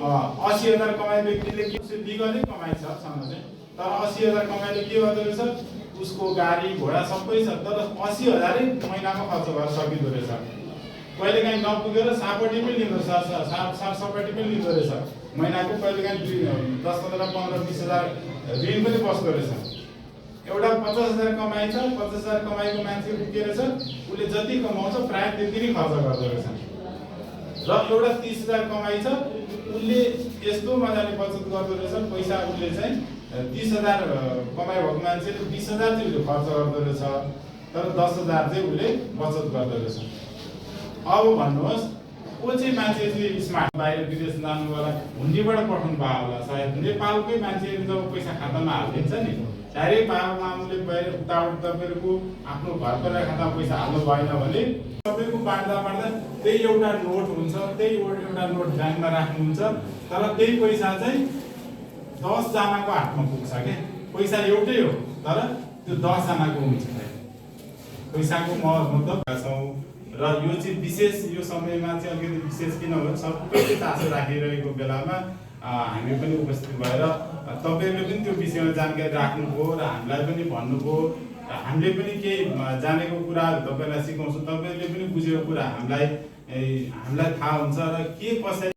80,000 कमाइ व्यक्तिले के लिगली कमाइ छ चाहिँ, तर 80,000 कमाइले के गर्दो रहेछ, उसको गाडी घोडा सबै छ, तर 80,000 महिनामा खर्च गर्न सकिँदो रहेछ। कहिलेकाहीँ नपुगेर सापटी पनि लिँदो रहेछ, सापटी पनि लिँदो रहेछ महिनाको। कहिलेकाहीँ 10, 15, 15, 20,000 ऋण पनि बस्दो रहेछ। एउटा 50,000 कमाइ छ, 50,000 कमाइको मान्छे के रहेछ, उसले जति कमाउँछ प्राय त्यति नै खर्च गर्दो रहेछ। र एउटा 30,000 कमाइ छ, उसले यस्तो मजाले बचत गर्दो रहेछ पैसा। उसले चाहिँ 30,000 कमाइ भएको मान्छेले 20,000 चाहिँ उसले खर्च गर्दो रहेछ, तर 10,000 चाहिँ उसले बचत गर्दो रहेछ। अब भन्नुहोस्, को चाहिँ मान्छे चाहिँ स्मार्ट, बाहिर विदेश जानुवाला हुन्डीबाट पठाउनु भयो होला सायद। नेपालकै मान्छेहरू जब पैसा खातामा हालिदिन्छ नि, डाइरेक्ट बाबुआमाले बाहिर उताबाट तपाईँहरूको आफ्नो घरको खातामा पैसा हाल्नु भएन भने सबैको बाँड्दा त्यही एउटा नोट हुन्छ, त्यही एउटा नोट ब्याङ्कमा राख्नुहुन्छ, तर त्यही पैसा चाहिँ 10 जनाको हातमा पुग्छ क्या। पैसा एउटै हो, तर त्यो 10 जनाको हुन्छ। पैसाको मतलब छौँ। र यो चाहिँ विशेष, यो समयमा चाहिँ अलिकति विशेष किन हो, सबैले चासो राखिरहेको बेलामा हामी पनि उपस्थित भएर तपाईँहरूले पनि त्यो विषयमा जानकारी राख्नुभयो र हामीलाई पनि भन्नुभयो। हामीले पनि केही जानेको कुराहरू तपाईँलाई सिकाउँछौँ, तपाईँहरूले पनि बुझेको कुरा हामीलाई थाहा हुन्छ र के कसरी